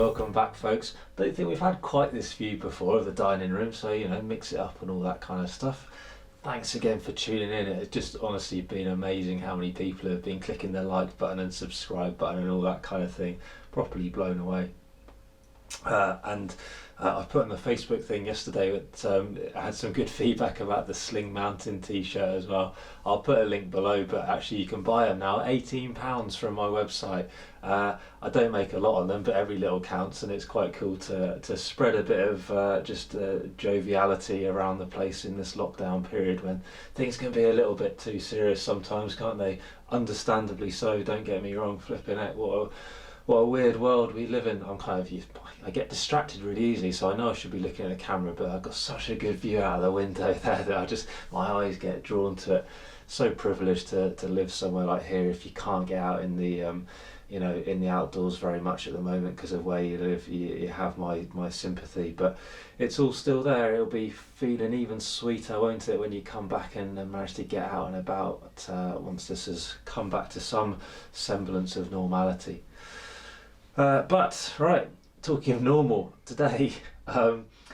welcome back folks. Don't think we've had quite this view before of the dining room, so mix it up and all that kind of stuff. Thanks again for tuning in. It's just honestly been amazing how many people have been clicking the like button and subscribe button and all that kind of thing. Properly blown away. And I put on the Facebook thing yesterday that I had some good feedback about the Sling Mountain t-shirt as well. I'll put a link below, but actually you can buy them now, £18 from my website. I don't make a lot on them, but every little counts, and it's quite cool to spread a bit of joviality around the place in this lockdown period when things can be a little bit too serious sometimes, can't they? Understandably so, don't get me wrong, flipping it. What a weird world we live in. I get distracted really easily, so I know I should be looking at the camera, but I've got such a good view out of the window there that my eyes get drawn to it. So privileged to live somewhere like here. If you can't get out in the in the outdoors very much at the moment because of where you live, you have my sympathy, but it's all still there. It'll be feeling even sweeter, won't it, when you come back and manage to get out and about once this has come back to some semblance of normality. But right, talking of normal, today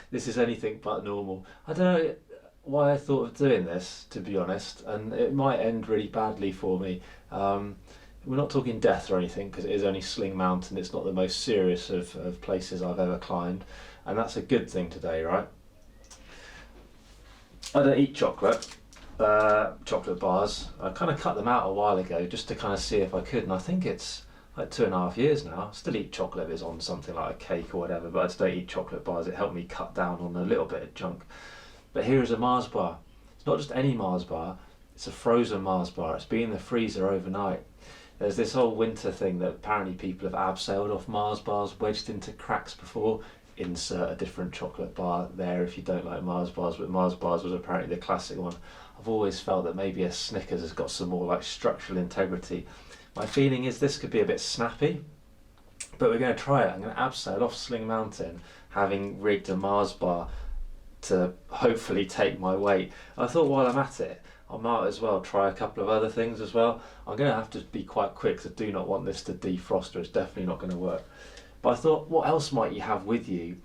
this is anything but normal. I don't know why I thought of doing this, to be honest, and it might end really badly for me. We're not talking death or anything, because it is only Sling Mountain. It's not the most serious of places I've ever climbed, and that's a good thing today, right? I don't eat chocolate bars. I kind of cut them out a while ago just to kind of see if I could, and I think it's like 2.5 years now. I still eat chocolate if it's on something like a cake or whatever, but I just don't eat chocolate bars. It helped me cut down on a little bit of junk. But here is a Mars bar. It's not just any Mars bar, it's a frozen Mars bar. It's been in the freezer overnight. There's this whole winter thing that apparently people have abseiled off Mars bars, wedged into cracks before. Insert a different chocolate bar there if you don't like Mars bars, but Mars bars was apparently the classic one. I've always felt that maybe a Snickers has got some more like structural integrity. My feeling is this could be a bit snappy, but we're going to try it. I'm going to abseil off Sling Mountain, having rigged a Mars bar to hopefully take my weight. I thought while I'm at it, I might as well try a couple of other things as well. I'm going to have to be quite quick because I do not want this to defrost, or it's definitely not going to work. But I thought, what else might you have with you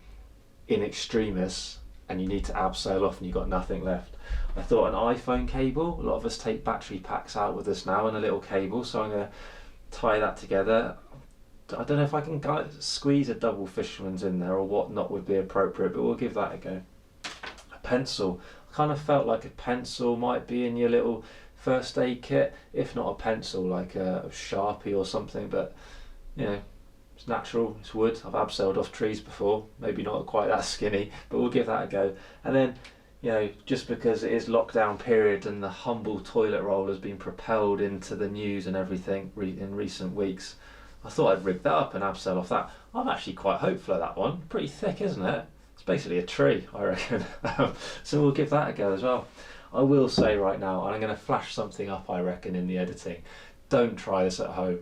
in extremis and you need to abseil off and you've got nothing left? I thought an iPhone cable. A lot of us take battery packs out with us now and a little cable, so I'm going to tie that together. I don't know if I can squeeze a double fisherman's in there or what not would be appropriate, but we'll give that a go. A pencil. I kind of felt like a pencil might be in your little first aid kit, if not a pencil like a Sharpie or something, but it's natural, it's wood. I've abseiled off trees before, maybe not quite that skinny, but we'll give that a go. And then just because it is lockdown period and the humble toilet roll has been propelled into the news and everything in recent weeks, I thought I'd rig that up and abseil off that. I'm actually quite hopeful of that one. Pretty thick, isn't it? It's basically a tree, I reckon. So we'll give that a go as well. I will say right now, and I'm going to flash something up, I reckon, in the editing. Don't try this at home.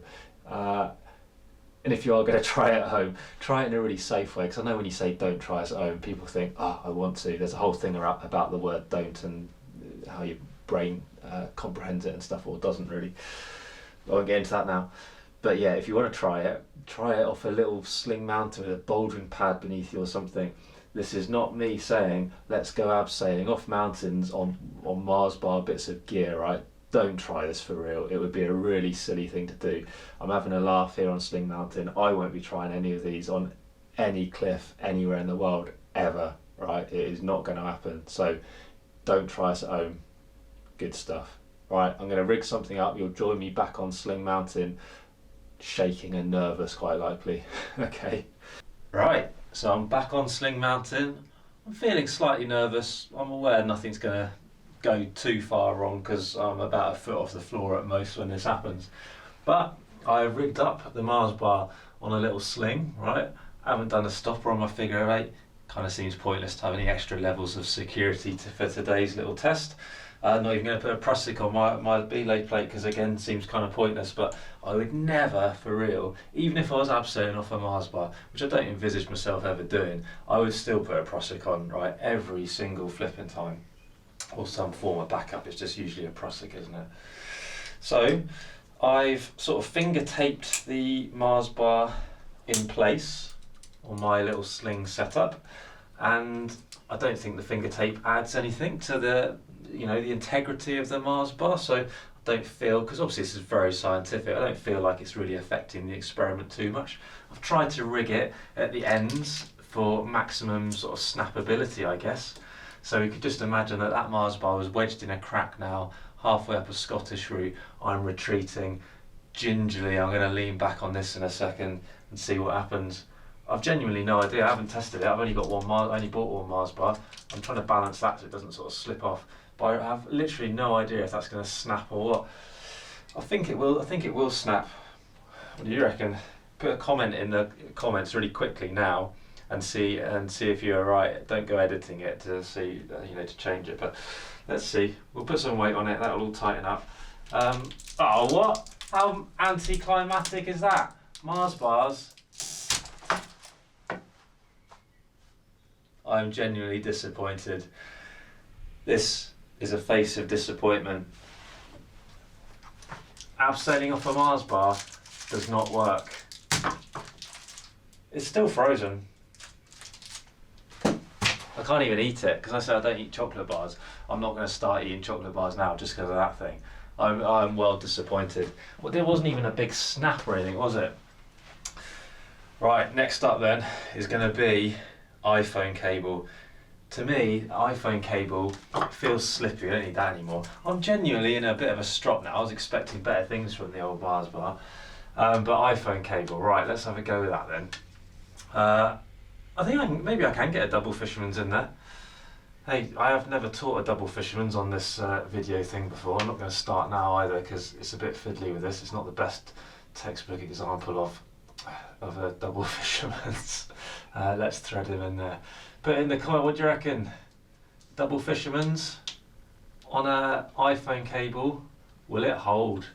And if you are going to try it at home, try it in a really safe way, because I know when you say don't try this at home, people think, I want to. There's a whole thing about the word don't and how your brain comprehends it and stuff, or doesn't really. I won't get into that now. But yeah, if you want to try it off a little Sling Mountain with a bouldering pad beneath you or something. This is not me saying, let's go abseiling off mountains on Mars bar bits of gear, right? Don't try this for real. It would be a really silly thing to do. I'm having a laugh here on Sling Mountain. I won't be trying any of these on any cliff anywhere in the world ever, right? It is not going to happen. So don't try this at home. Good stuff. Right, I'm going to rig something up. You'll join me back on Sling Mountain, shaking and nervous quite likely. Okay. Right, so I'm back on Sling Mountain. I'm feeling slightly nervous. I'm aware nothing's going to go too far wrong because I'm about a foot off the floor at most when this happens. But I rigged up the Mars bar on a little sling, right? I haven't done a stopper on my figure of 8. Kind of seems pointless to have any extra levels of security for today's little test. Not even going to put a prusik on my belay plate because again seems kind of pointless, but I would never, for real, even if I was abseiling off a Mars bar, which I don't envisage myself ever doing, I would still put a prusik on, right, every single flipping time. Or some form of backup. It's just usually a prusik, isn't it? So I've sort of finger taped the Mars bar in place on my little sling setup, and I don't think the finger tape adds anything to the, the integrity of the Mars bar. So I don't feel, because obviously this is very scientific, I don't feel like it's really affecting the experiment too much. I've tried to rig it at the ends for maximum sort of snappability, I guess. So you could just imagine that that Mars bar was wedged in a crack now, halfway up a Scottish route. I'm retreating gingerly. I'm going to lean back on this in a second and see what happens. I've genuinely no idea. I haven't tested it. I've only got I only bought one Mars bar. I'm trying to balance that so it doesn't sort of slip off. But I have literally no idea if that's going to snap or what. I think it will. I think it will snap. What do you reckon? Put a comment in the comments really quickly now, and see if you're right. Don't go editing it to see, to change it. But let's see. We'll put some weight on it. That'll all tighten up. Oh, what? How anticlimactic is that? Mars bars. I'm genuinely disappointed. This is a face of disappointment. Abseiling off a Mars bar does not work. It's still frozen. I can't even eat it because I said I don't eat chocolate bars. I'm not going to start eating chocolate bars now just because of that thing. I'm well disappointed. Well, there wasn't even a big snap or anything, was it? Right, next up then is going to be iPhone cable. To me, iPhone cable feels slippy. I don't need that anymore. I'm genuinely in a bit of a strop now. I was expecting better things from the old Mars bar. But iPhone cable, right, let's have a go with that then. I think maybe I can get a double fisherman's in there. Hey, I have never taught a double fisherman's on this video thing before. I'm not going to start now either because it's a bit fiddly with this. It's not the best textbook example of a double fisherman's. Let's thread him in there. Put in the comment, what do you reckon? Double fisherman's on a iPhone cable, will it hold?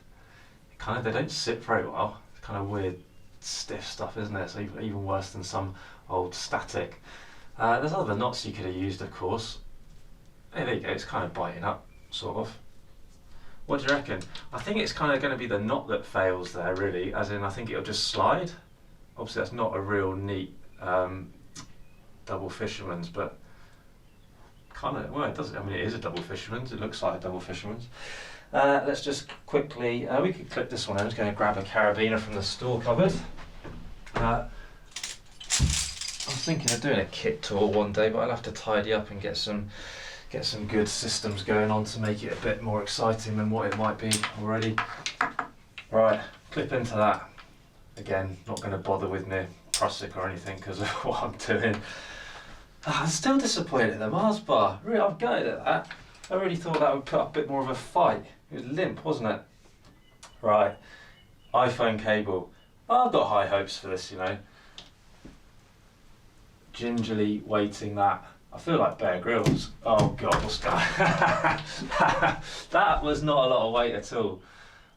They don't sit very well. It's kind of weird, stiff stuff, isn't it? So even worse than some old static. There's other knots you could have used, of course. Hey, there you go, it's kind of biting up, sort of. What do you reckon? I think it's kind of going to be the knot that fails there, really, as in I think it'll just slide. Obviously that's not a real neat double fisherman's, but it does. I mean, it is a double fisherman's. It looks like a double fisherman's. Let's just quickly, we could clip this one. I'm just going to grab a carabiner from the store cupboard. I was thinking of doing a kit tour one day, but I'll have to tidy up and get some good systems going on to make it a bit more exciting than what it might be already. Right, clip into that. Again, not going to bother with my Prussic or anything because of what I'm doing. I'm still disappointed at the Mars bar. Really, I'm gutted at that. I really thought that would put up a bit more of a fight. It was limp, wasn't it? Right, iPhone cable. I've got high hopes for this, Gingerly weighting that. I feel like Bear Grylls. Oh God, what's that? That was not a lot of weight at all.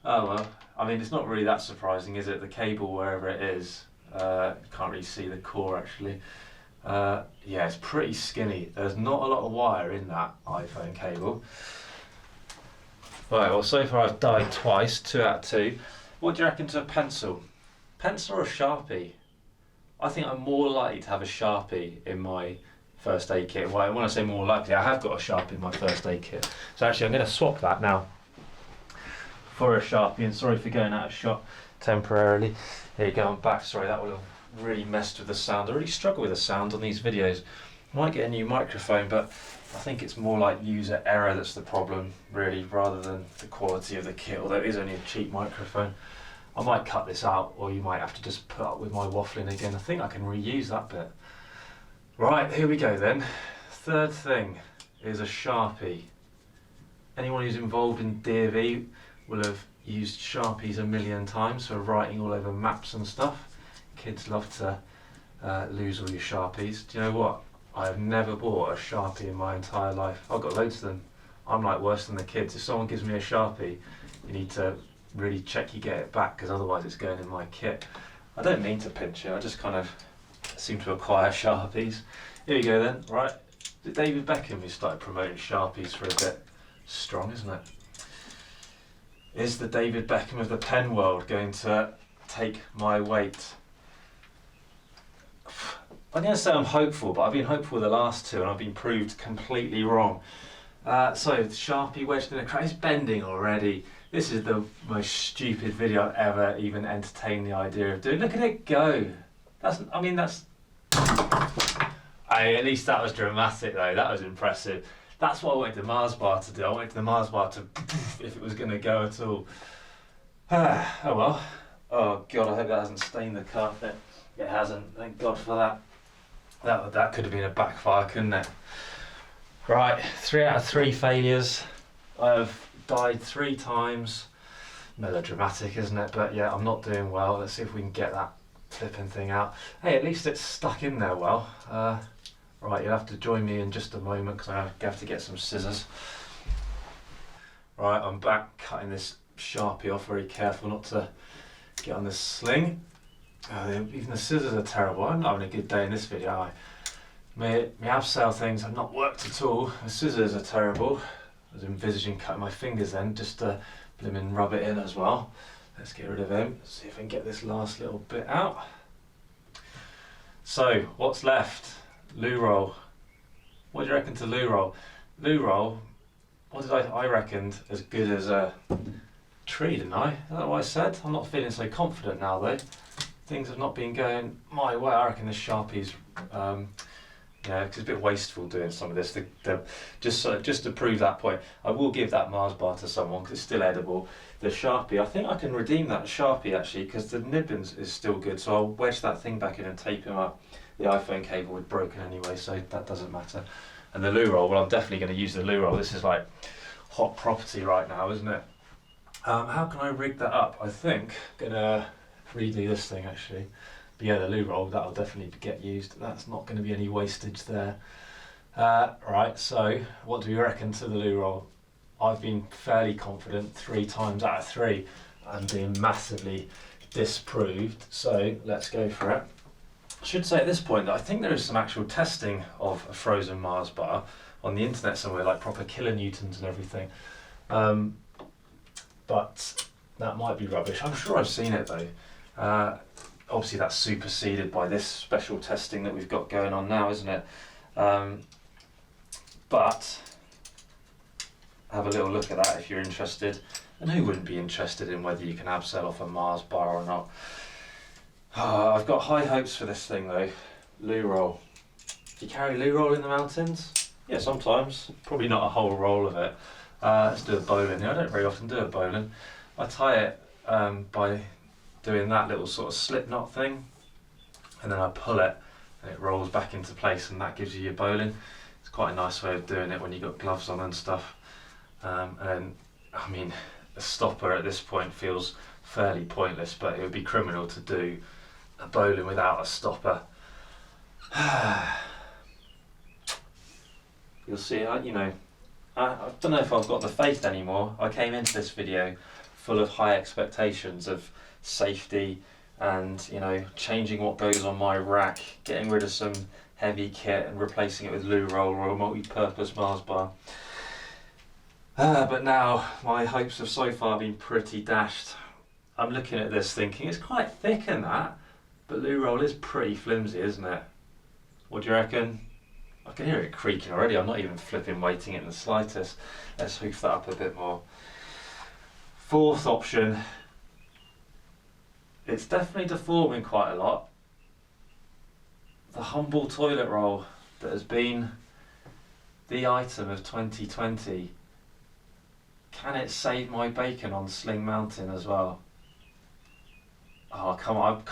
Oh well, I mean, it's not really that surprising, is it? The cable, wherever it is, can't really see the core actually. Yeah, it's pretty skinny. There's not a lot of wire in that iPhone cable. Right, well, so far I've died twice, 2 out of 2. What do you reckon to a pencil? Pencil or a Sharpie? I think I'm more likely to have a Sharpie in my first aid kit. Well, when I say more likely, I have got a Sharpie in my first aid kit. So actually I'm going to swap that now for a Sharpie, and sorry for going out of shot temporarily. There you go, I'm back. Sorry, that would have really messed with the sound. I really struggle with the sound on these videos. I might get a new microphone, but I think it's more like user error that's the problem, really, rather than the quality of the kit, although it is only a cheap microphone. I might cut this out, or you might have to just put up with my waffling again. I think I can reuse that bit. Right, here we go then. Third thing is a Sharpie. Anyone who's involved in DV will have used Sharpies a million times for writing all over maps and stuff. Kids love to lose all your Sharpies. Do you know what? I have never bought a Sharpie in my entire life. I've got loads of them. I'm like worse than the kids. If someone gives me a Sharpie, you need to really check you get it back, because otherwise it's going in my kit. I don't mean to pinch it, I just kind of seem to acquire Sharpies. Here we go then, right. David Beckham, who started promoting Sharpies for a bit. Strong, isn't it? Is the David Beckham of the pen world going to take my weight? I'm going to say I'm hopeful, but I've been hopeful the last two and I've been proved completely wrong. So the Sharpie wedged in a crack. It's bending already. This is the most stupid video I've ever even entertained the idea of doing. Look at it go. That's. Hey, at least that was dramatic though. That was impressive. That's what I wanted the Mars bar to do. I wanted the Mars bar to, if it was going to go at all. Oh well. Oh God, I hope that hasn't stained the carpet. It hasn't. Thank God for that. That could have been a backfire, couldn't it? Right, 3 out of 3 failures. I've died 3 times. Melodramatic, isn't it? But yeah, I'm not doing well. Let's see if we can get that flipping thing out. Hey, at least it's stuck in there well. Right, you'll have to join me in just a moment because I have to get some scissors. Right, I'm back cutting this Sharpie off. Very careful not to get on this sling. Even the scissors are terrible. I'm not having a good day in this video. My abseil things have not worked at all. The scissors are terrible. I was envisaging cutting my fingers then just to blimmin' rub it in as well. Let's get rid of him. See if I can get this last little bit out. So, what's left? Loo roll. What do you reckon to loo roll? Loo roll, what did I reckoned as good as a tree, didn't I? Is that what I said? I'm not feeling so confident now though. Things have not been going my way. I reckon the Sharpie's, yeah, because it's a bit wasteful doing some of this. Just to prove that point, I will give that Mars bar to someone because it's still edible. The Sharpie, I think I can redeem that Sharpie actually because the nibbins is still good. So I'll wedge that thing back in and tape him up. The iPhone cable was broken anyway, so that doesn't matter. And the loo roll, well, I'm definitely going to use the loo roll. This is like hot property right now, isn't it? How can I rig that up? I think I'm gonna redo this thing actually. But yeah, the loo roll, that'll definitely get used. That's not going to be any wastage there. Right, so what do you reckon to the loo roll? I've been fairly confident 3 times out of 3 and being massively disproved. So let's go for it. I should say at this point that I think there is some actual testing of a frozen Mars bar on the internet somewhere, like proper kilonewtons and everything. But that might be rubbish. I'm sure I've seen it though. Obviously that's superseded by this special testing that we've got going on now, isn't it? But have a little look at that if you're interested. And who wouldn't be interested in whether you can abseil off a Mars bar or not? I've got high hopes for this thing though. Loo roll. Do you carry loo roll in the mountains? Yeah, sometimes. Probably not a whole roll of it. Let's do a bowline. I don't very often do a bowline. I tie it by doing that little sort of slip knot thing, and then I pull it and it rolls back into place, and that gives you your bowline. It's quite a nice way of doing it when you've got gloves on and stuff. And I mean, a stopper at this point feels fairly pointless, but it would be criminal to do a bowline without a stopper. You'll see, I don't know if I've got the faith anymore. I came into this video full of high expectations of safety and, changing what goes on my rack, getting rid of some heavy kit and replacing it with loo roll or a multi-purpose Mars bar. But now my hopes have so far been pretty dashed. I'm looking at this thinking it's quite thick and that, but loo roll is pretty flimsy, isn't it? What do you reckon? I can hear it creaking already. I'm not even flipping weighting it in the slightest. Let's hoof that up a bit more. Fourth option. It's definitely deforming quite a lot. The humble toilet roll that has been the item of 2020. Can it save my bacon on Sling Mountain as well? Oh, come on.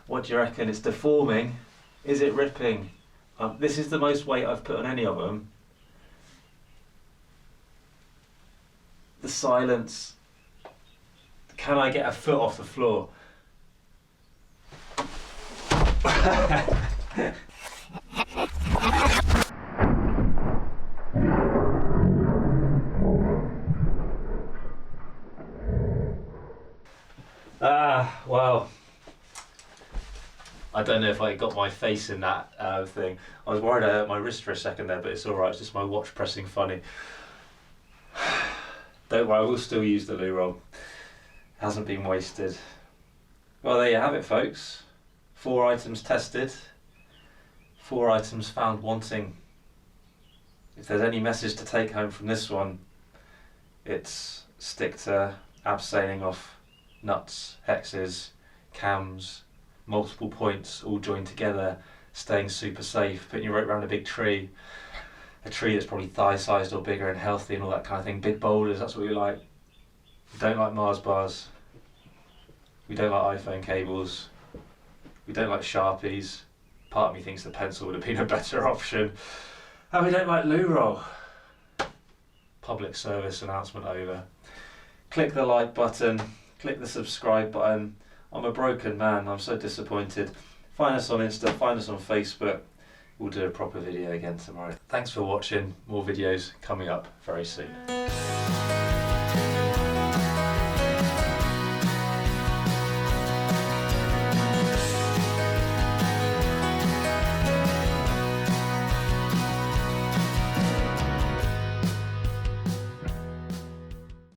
What do you reckon? It's deforming. Is it ripping? This is the most weight I've put on any of them. The silence. Can I get a foot off the floor? Well, I don't know if I got my face in that thing. I was worried I hurt my wrist for a second there, but it's alright, it's just my watch pressing funny. Don't worry, I will still use the loo roll. Hasn't been wasted. Well, there you have it, folks. 4 items tested. 4 items found wanting. If there's any message to take home from this one, it's stick to abseiling off nuts, hexes, cams, multiple points all joined together, staying super safe, putting your rope around a big tree, a tree that's probably thigh sized or bigger and healthy and all that kind of thing. Big boulders, that's what we like. We don't like Mars bars. We don't like iPhone cables. We don't like Sharpies. Part of me thinks the pencil would have been a better option. And we don't like loo roll. Public service announcement over. Click the like button, click the subscribe button. I'm a broken man, I'm so disappointed. Find us on Insta, find us on Facebook. We'll do a proper video again tomorrow. Thanks for watching, more videos coming up very soon.